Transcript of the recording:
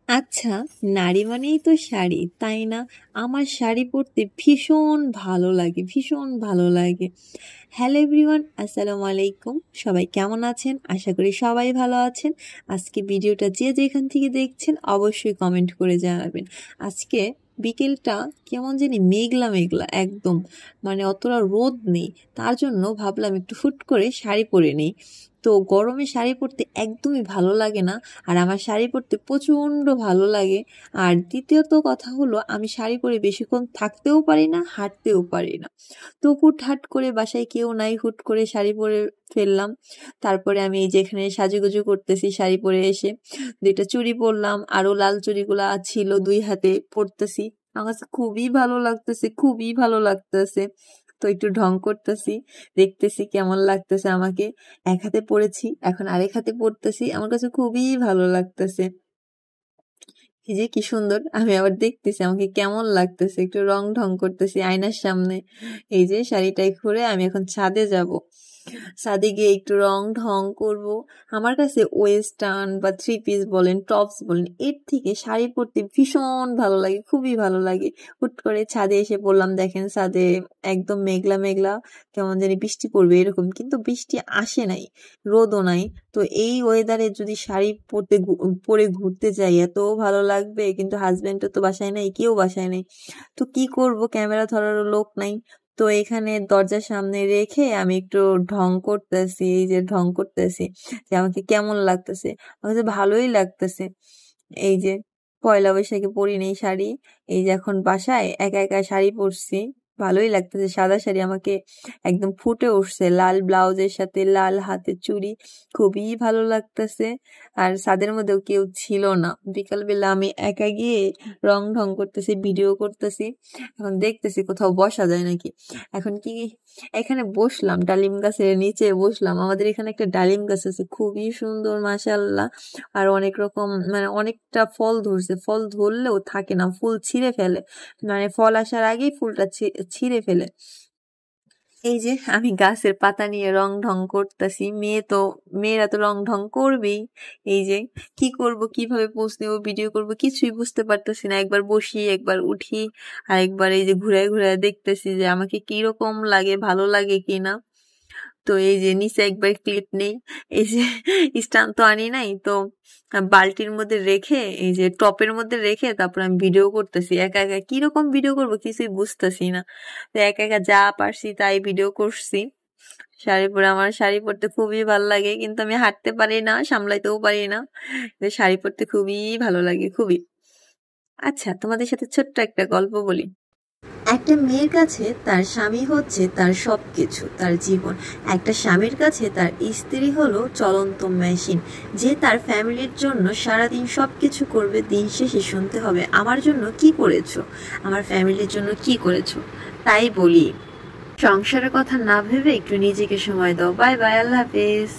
আচ্ছা, নারী মানেই তো শাড়ি, তাই না? আমার শাড়ি পরতে ভীষণ ভালো লাগে, ভীষণ ভালো লাগে। হ্যালো এভরিওয়ান, আসসালামু আলাইকুম। সবাই কেমন আছেন? আশা করি সবাই ভালো আছেন। আজকে ভিডিওটা যে যেখান থেকে দেখছেন অবশ্যই কমেন্ট করে জানাবেন। আজকে বিকেলটা কেমন জানি মেঘলা মেঘলা একদম, মানে অতটা রোদ নেই। তার জন্য ভাবলাম একটু হুট করে শাড়ি পরে নিই। তো গরমে শাড়ি পরতে একদমই ভালো লাগে না, আর আমার শাড়ি পরতে প্রচণ্ড ভালো লাগে। আর দ্বিতীয়ত কথা হলো, আমি শাড়ি পরে বেশিক্ষণ থাকতেও পারি না, হাঁটতেও পারি না। তো হুটহাট করে বাসায় কেউ নাই, হুট করে শাড়ি পরে ফেললাম। তারপরে আমি এই যে এখানে সাজুগুজু করতেছি শাড়ি পরে এসে, দুইটা চুড়ি পরলাম, আরো লাল চুড়িগুলা ছিল দুই হাতে পরতেছি। আমার কাছে খুবই ভালো লাগতেছে, খুবই ভালো লাগতেছে। তো একটু ঢং করতেছি, দেখতেছি কেমন লাগতেছে আমাকে। এক হাতে পড়েছি, এখন আরেক হাতে পড়তেছি, আমার কাছে খুবই ভালো লাগতেছে। এই যে কি সুন্দর, আমি আবার দেখতেছি আমাকে কেমন লাগতেছে, একটু রং ঢং করতেছি আয়নার সামনে। এই যে শাড়িটাই খুলে আমি এখন ছাদে যাব, ছাদে গিয়ে একটু রং ঢং করব। আমার কাছে ওয়েস্টার্ন বা থ্রি পিস বলেন, টপস বলেন, এর থেকে শাড়ি পরতে ভীষণ ভালো লাগে, খুবই ভালো লাগে। হুট করে ছাদে এসে পড়লাম, দেখেন ছাদে একদম মেঘলা মেঘলা, কেমন জানি বৃষ্টি পড়বে এরকম, কিন্তু বৃষ্টি আসে নাই, রোদও নাই। তো এই ওয়েদারে যদি শাড়ি পরে ঘুরতে যাই এত ভালো লাগবে, কিন্তু হাজবেন্ডও তো বাসায় নাই, কেউ বাসায় নাই। তো কি করব, ক্যামেরা ধরারও লোক নাই। তো এখানে দরজার সামনে রেখে আমি একটু ঢং করতেছি, এই যে ঢং করতেছি যে আমাকে কেমন লাগতেছে। আমার কাছে ভালোই লাগতেছে। এই যে পয়লা বৈশাখে পরিনি শাড়ি, এই যে এখন বাসায় একা একা শাড়ি পরছি, ভালোই লাগতেছে। সাদা শাড়ি আমাকে একদম ফুটে উঠছে, লাল ব্লাউজের সাথে লাল হাতের চুড়ি, খুবই ভালো লাগতেছে। আর ছাদের মধ্যেও কেউ ছিল না, বিকালবেলা আমি একা গিয়ে রং ঢং করতেছি, ভিডিও করতেছি। এখন দেখতেছি কোথাও বসা যায় নাকি। এখন কি, এখানে বসলাম, ডালিম গাছের নিচে বসলাম। আমাদের এখানে একটা ডালিম গাছ আছে, খুবই সুন্দর মাশাআল্লাহ। আর অনেক রকম, মানে অনেকটা ফল ধরছে, ফল ধরলেও থাকে না, ফুল ছিঁড়ে ফেলে, মানে ফল আসার আগেই ফুলটা ছিঁড়ে ফেলে। এই যে আমি গাছের পাতা নিয়ে রং ঢং করতেছি, মেয়েরা তো রং ঢং করবেই। এই যে কি করব, কিভাবে পোস্ট দেবো, ভিডিও করব, কিছুই বুঝতে পারতেছি না। একবার বসি, একবার উঠি, আর একবার এই যে ঘুরায় ঘুরায় দেখতেছি যে আমাকে কিরকম লাগে, ভালো লাগে কিনা। তো এই যে নিচে একবার ক্লিপ নেই, এই যে স্ট্যান্ড তো আনি নাই, তো বালতির মধ্যে রেখে, এই যে টপের মধ্যে রেখে তারপর আমি ভিডিও করতেছি একা একা। কিরকম ভিডিও করবো কিছুই বুঝতেছি না, তো একা একা যা পারছি তাই ভিডিও করছি। শাড়ি পরে, আমার শাড়ি পরতে খুবই ভালো লাগে, কিন্তু আমি হাঁটতে পারি না, সামলাইতেও পারি না। শাড়ি পরতে খুবই ভালো লাগে, খুবই। আচ্ছা, তোমাদের সাথে ছোট্ট একটা গল্প বলি। একটা মেয়ের কাছে তার স্বামী হচ্ছে তার সবকিছু, তার জীবন। একটা স্বামীর কাছে তার স্ত্রী হলো চলন্ত মেশিন, যে তার ফ্যামিলির জন্য সারাদিন সবকিছু করবে, দিন শেষে শুনতে হবে আমার জন্য কি করেছো, আমার ফ্যামিলির জন্য কি করেছো। তাই বলি, সংসারের কথা না ভেবে একটু নিজেকে সময় দাও। বাই বাই, আল্লাহ হাফেজ।